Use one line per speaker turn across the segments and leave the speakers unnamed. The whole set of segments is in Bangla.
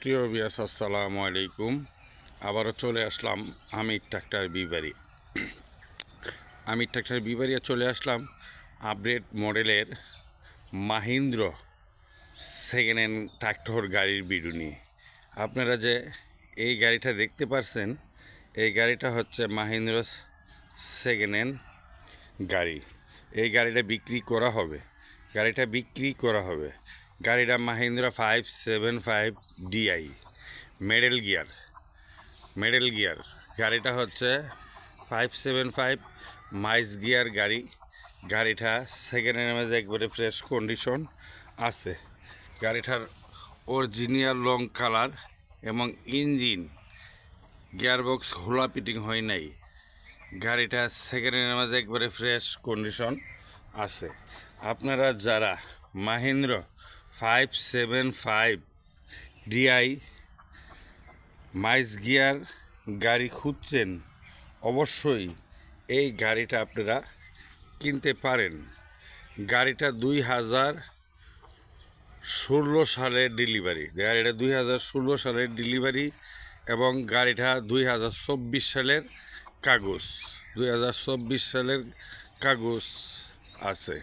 প্রিয় ভিউয়ার্স, আসসালামু আলাইকুম। আবারও চলে আসলাম আমির ট্রাক্টর বিবাড়ি। আমির ট্রাক্টর বিবাড়িয়া চলে আসলাম আপডেট মডেলের মাহিন্দ্র সেকেন্ড হ্যান্ড ট্রাক্টর গাড়ির ভিডিও নিয়ে। আপনারা যে এই গাড়িটা দেখতে পাচ্ছেন, এই গাড়িটা হচ্ছে মাহিন্দ্র সেকেন্ড হ্যান্ড গাড়ি। এই গাড়িটা বিক্রি করা হবে। গাড়িটা মাহিন্দ্র 575 DI মেডেল গিয়ার। গাড়িটা হচ্ছে 575 মাইস গিয়ার গাড়ি। গাড়িটা সেকেন্ড হ্যান্ডের মধ্যে একবারে ফ্রেশ কন্ডিশন আছে। গাড়িটার অরিজিনাল লং কালার এবং ইঞ্জিন গিয়ারবক্স হোলা পিটিং হয় নাই। গাড়িটা সেকেন্ড হ্যান্ডের মধ্যে একবারে ফ্রেশ কন্ডিশন আছে। আপনারা যারা মাহিন্দ্র 575 DI মাইস গিয়ার গাড়ি খুঁজছেন, অবশ্যই এই গাড়িটা আপনারা কিনতে পারেন। গাড়িটা 2016 সালের ডেলিভারি এবং গাড়িটা 2024 সালের কাগজ আছে।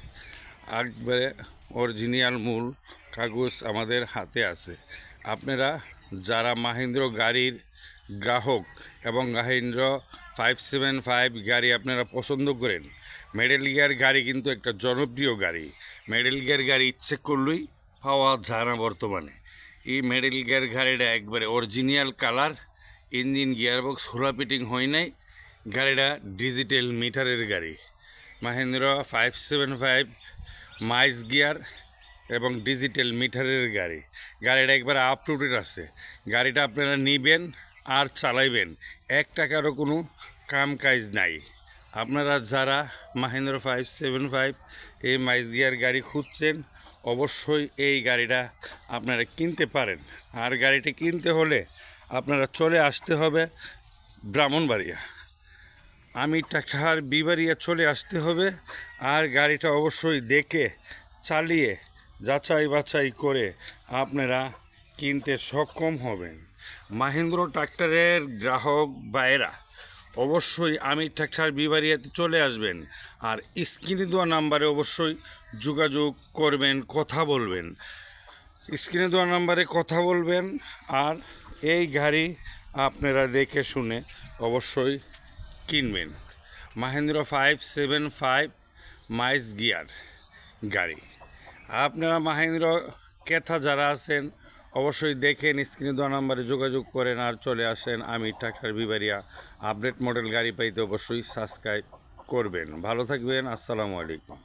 একবারে অরিজিনাল মূল কাগজ আমাদের হাতে আছে। আপনারা যারা মাহিন্দ্র গাড়ির গ্রাহক এবং মাহিন্দ্র 575 গাড়ি আপনারা পছন্দ করেন, মেডেল গিয়ার গাড়ি কিন্তু একটা জনপ্রিয় গাড়ি। মেডেল গিয়ার গাড়ি ইচ্ছে করলেই পাওয়া যায় না বর্তমানে। এই মেডেল গিয়ার গাড়িটা একবারে অরিজিনাল কালার, ইঞ্জিন গিয়ারবক্স হোলা পিটিং হয় নাই। গাড়িটা ডিজিটাল মিটারের গাড়ি। মাহিন্দ্র 575 মাইস গিয়ার এবং ডিজিটাল মিটারের গাড়ি। গাড়িটা একবার আপ টু ডেট আছে। গাড়িটা আপনারা নেবেন আর চালাইবেন, 1 টাকারও কোনো কাম কাজ নাই। আপনারা যারা মাহিন্দ্র 575 এই মাইস গিয়ার গাড়ি খুঁজছেন, অবশ্যই এই গাড়িটা আপনারা কিনতে পারেন। আর গাড়িটি কিনতে হলে আপনারা চলে আসতে হবে ব্রাহ্মণবাড়িয়া, আমির ট্রাক্টর বিবাড়িয়া চলে আসতে হবে। আর গাড়িটা অবশ্যই দেখে চালিয়ে যাচাই বাছাই করে আপনারা কিনতে সক্ষম হবেন। মাহিন্দ্র ট্রাক্টরের গ্রাহক ভাইয়েরা অবশ্যই আমির ট্রাক্টর বিবাড়িয়াতে চলে আসবেন। আর স্ক্রিনে দেওয়া নাম্বারে অবশ্যই যোগাযোগ করবেন, কথা বলবেন। স্ক্রিনে দেওয়া নাম্বারে কথা বলবেন। আর এই গাড়ি আপনারা দেখে শুনে অবশ্যই কিনবেন। মাহিন্দ্র 575 মাইস গিয়ার গাড়ি। আপনারা মাহিন্দ্র ক্রেতা যারা আছেন, অবশ্যই দেখেন, স্ক্রিনে দেওয়া নাম্বারে যোগাযোগ করেন আর চলে আসেন আমির ট্রাক্টর বিবাড়িয়া। আপডেট মডেল গাড়ি পাইতে অবশ্যই সাবস্ক্রাইব করবেন। ভালো থাকবেন। আসসালামু আলাইকুম।